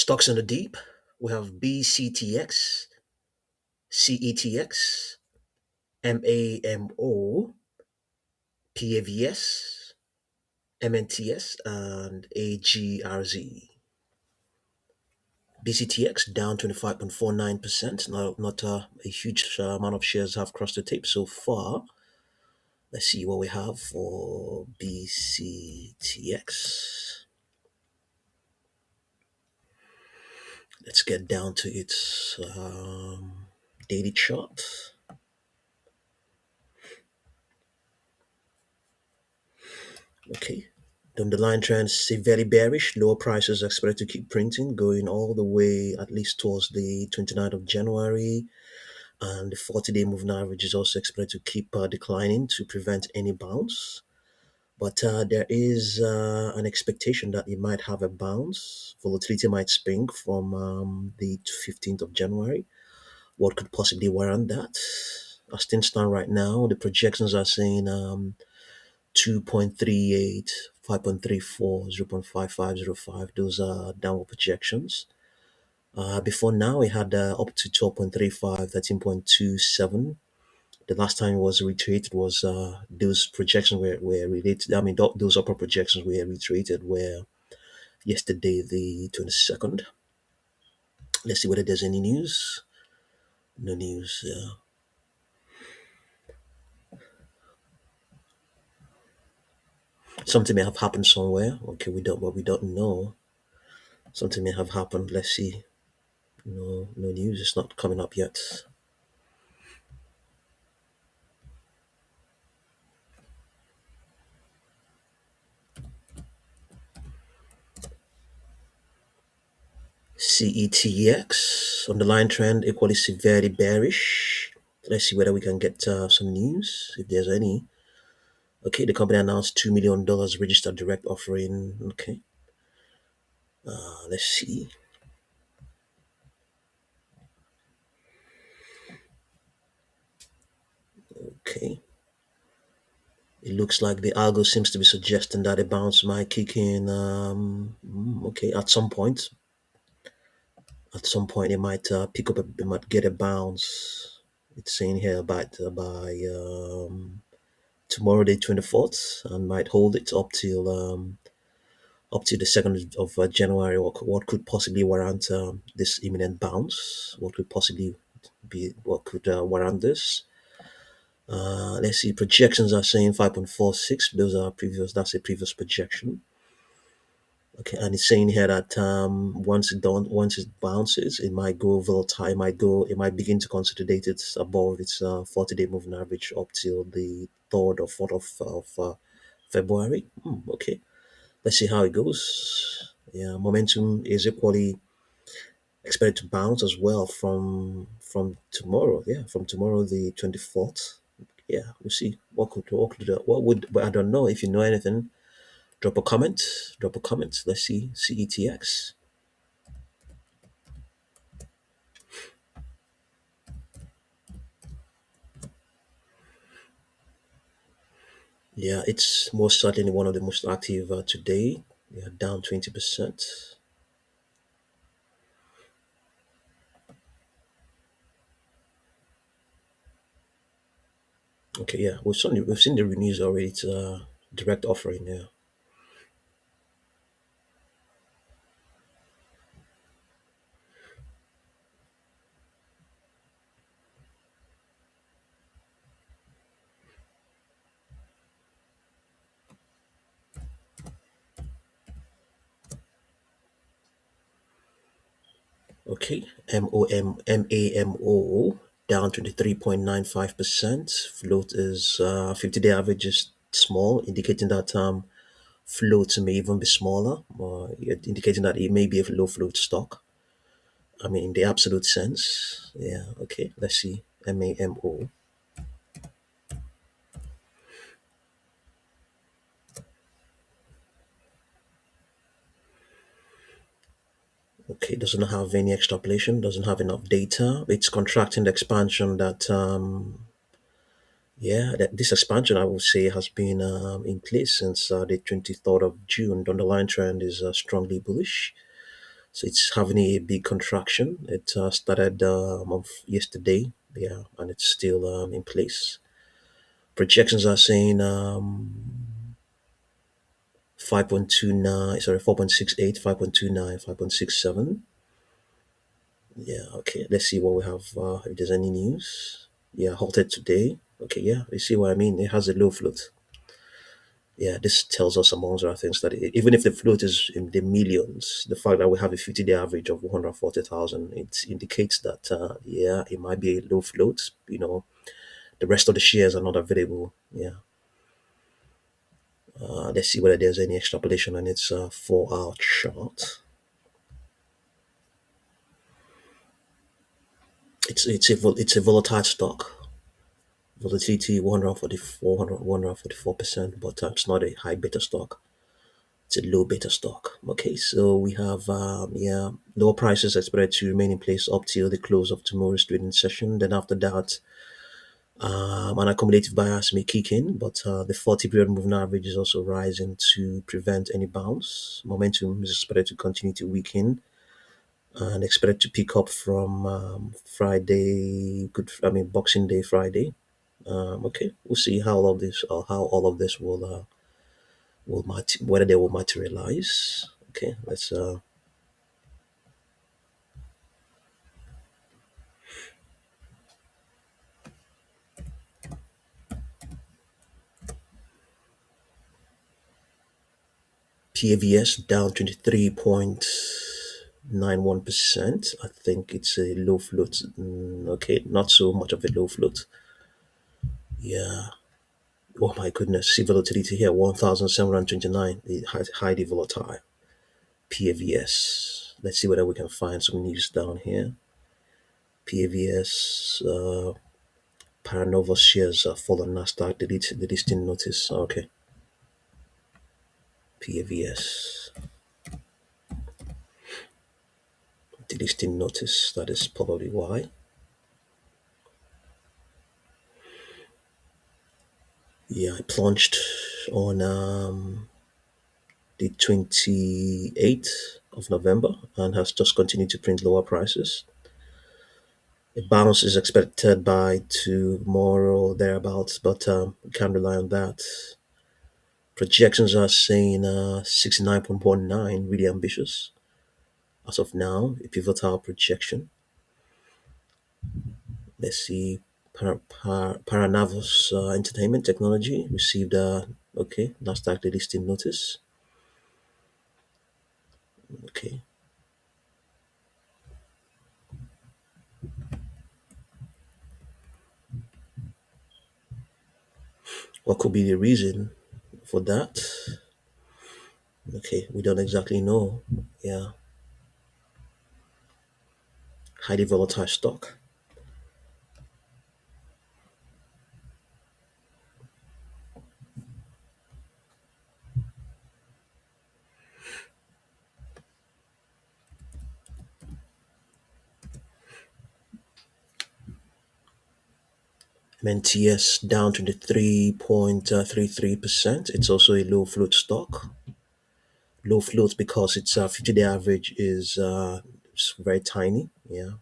Stocks in the deep, we have BCTX, CETX, MAMO, PAVS, MNTS, and AGRZ. BCTX down 25.49%. Not a huge amount of shares have crossed the tape so far. Let's see what we have for BCTX. Let's get down to its daily chart. Okay. The underlying trend is severely bearish. Lower prices are expected to keep printing, going all the way at least towards the 29th of January. And the 40-day moving average is also expected to keep declining to prevent any bounce. But there is an expectation that it might have a bounce. Volatility might spring from the 15th of January. What could possibly warrant that? As things stand right now, the projections are saying 2.38, 5.34, 0.5505. Those are downward projections. Before now, we had up to 12.35, 13.27. The last time it was reiterated was those projections were related. I mean, those upper projections were reiterated were yesterday, the 22nd. Let's see whether there's any news. No news. Something may have happened somewhere. Okay, we don't know. Something may have happened. Let's see. No, no news. It's not coming up yet. CETX underlying trend equally severely bearish. Let's see whether we can get some news if there's any. Okay, the company announced $2 million registered direct offering. Okay, let's see. Okay, it looks like the algo seems to be suggesting that a bounce might kick in. Okay, at some point. At some point, it might pick up. It might get a bounce. It's saying here by tomorrow, the 24th, and might hold it up to the 2nd of January. What could possibly warrant this imminent bounce? What could possibly be what could warrant this? Let's see. Projections are saying 5.46. Those are previous. That's a previous projection. Okay, and it's saying here that once it bounces, it might go volatile. It might begin to consolidate it above its 40-day moving average up till the 3rd or 4th of February. Okay, let's see how it goes. Yeah, momentum is equally expected to bounce as well from tomorrow. Yeah, from tomorrow the 24th. Yeah, we'll see what would I don't know if you know anything. Drop a comment. Drop a comment. Let's see CETX. Yeah, it's most certainly one of the most active today. Yeah, down 20%. Okay, yeah, we've seen the news already. It's direct offering. Yeah. Okay, MAMO down 23.95%. Float is 50-day average is small, indicating that floats may even be smaller, indicating that it may be a low float stock. I mean, in the absolute sense. Yeah, okay, let's see. MAMO. Okay, doesn't have any extrapolation, doesn't have enough data. It's contracting the expansion that, this expansion, I would say, has been in place since the 23rd of June. The underlying trend is strongly bullish. So it's having a big contraction. It started of yesterday, yeah, and it's still in place. Projections are saying 5.29, sorry, 4.68, 5.29, 5.67. Yeah, okay. Let's see what we have. If there's any news. Yeah, halted today. Okay, yeah, you see what I mean? It has a low float. Yeah, this tells us amongst other things that even if the float is in the millions, the fact that we have a 50-day average of 140,000, it indicates that, yeah, it might be a low float. The rest of the shares are not available. Yeah. Let's see whether there's any extrapolation on its 4-hour chart. It's a volatile stock. Volatility 144%, but it's not a high beta stock. It's a low beta stock. Okay, so we have yeah, lower prices expected to remain in place up till the close of tomorrow's trading session. Then after that, an accumulative bias may kick in, but the 40 period moving average is also rising to prevent any bounce. Momentum is expected to continue to weaken and expected to pick up from Friday. Boxing Day Friday. Okay, we'll see how all of this whether they will materialize. Okay, let's PAVS down 23.91%. I think it's a low float. Okay, not so much of a low float. Yeah. Oh my goodness, see volatility here 1,729. Highly volatile. PAVS. Let's see whether we can find some news down here. PAVS. Paranovus shares fall on Nasdaq. The listing notice. Okay. PAVS. The listing notice. That is probably why. Yeah, I plunged on the 28th of November and has just continued to print lower prices. A bounce is expected by tomorrow thereabouts, but we can't rely on that. Projections are saying 69.19, really ambitious as of now. A pivotal projection. Let's see. Paranovus Entertainment Technology received okay, Nasdaq delisting notice. Okay, what could be the reason for that? Okay, we don't exactly know. Yeah, highly volatile stock. MNTS down 23.33%. It's also a low float stock. Low float because its 50-day average is very tiny. Yeah,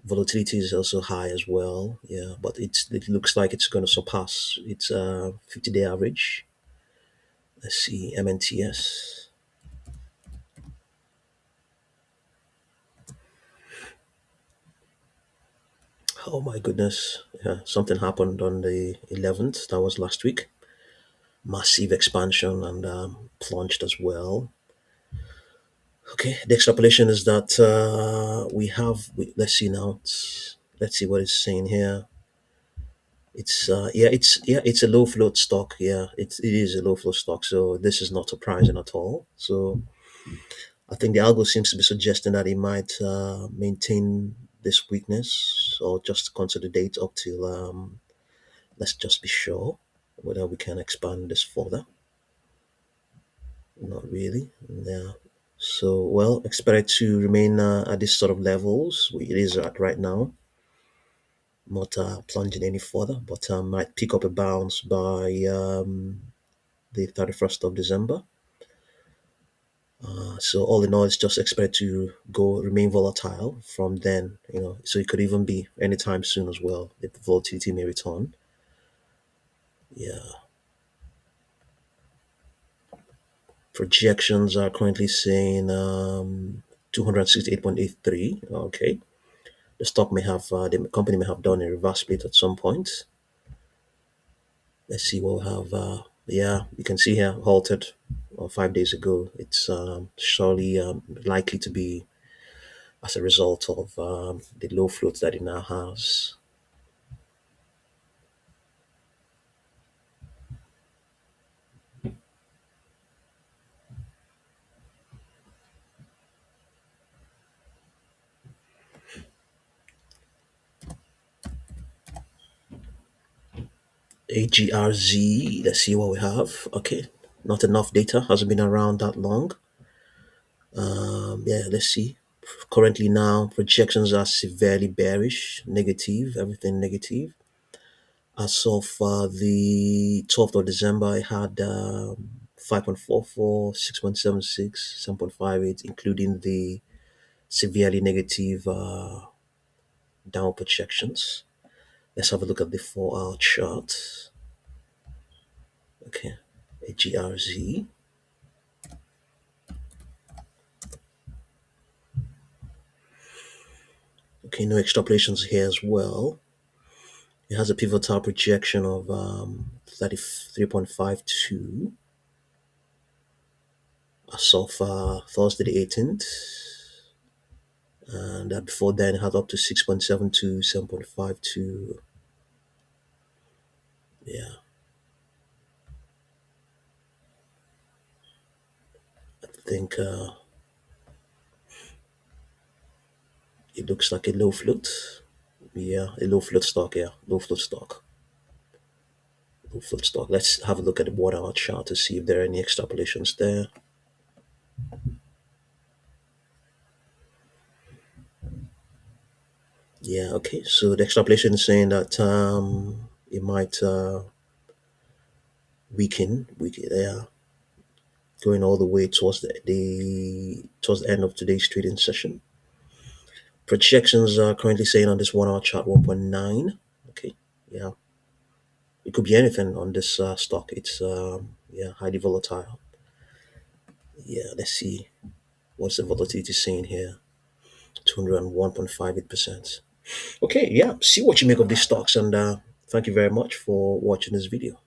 volatility is also high as well. Yeah, but it looks like it's going to surpass its 50-day average. Let's see, MNTS. Oh my goodness. Yeah, something happened on the 11th. That was last week. Massive expansion and plunged as well. Okay, the extrapolation is that let's see now. Let's see what it's saying here. It's a low float stock. Yeah, it is a low float stock. So this is not surprising at all. So I think the algo seems to be suggesting that it might maintain this weakness or just consolidate up till let's just be sure whether we can expand this further. Not really. Yeah. So, well, expect it to remain at this sort of levels it is at right now, not plunging any further, but might pick up a bounce by the 31st of December. So all in all, it's just expected to go remain volatile from then. So it could even be anytime soon as well. If the volatility may return. Yeah. Projections are currently saying 268.83. Okay. The company may have done a reverse split at some point. Let's see what we have. Yeah, you can see here halted 5 days ago. It's surely likely to be as a result of the low float that it now has. AGRZ, let's see what we have. Okay, not enough data, hasn't been around that long. Yeah, let's see. Currently now, projections are severely bearish, negative, everything negative. As of the 12th of December, I had 5.44, 6.76, 7.58, including the severely negative down projections. Let's have a look at the 4 hour chart. Okay, AGRZ. Okay, no extrapolations here as well. It has a pivotal projection of 33.52 as of Thursday the 18th. And before then, it had up to 6.72, 7.52. Yeah, I think it looks like a low float. Yeah, a low float stock. Yeah, low float stock. Low float stock. Let's have a look at the 1 hour chart to see if there are any extrapolations there. Yeah, okay. So the extrapolation is saying that it might weaken. Yeah, going all the way towards the end of today's trading session. Projections are currently saying on this 1 hour chart 1.9. Okay, yeah, it could be anything on this stock. It's yeah, highly volatile. Yeah, let's see what's the volatility saying here. 201.58%. Okay, yeah, see what you make of these stocks, and thank you very much for watching this video.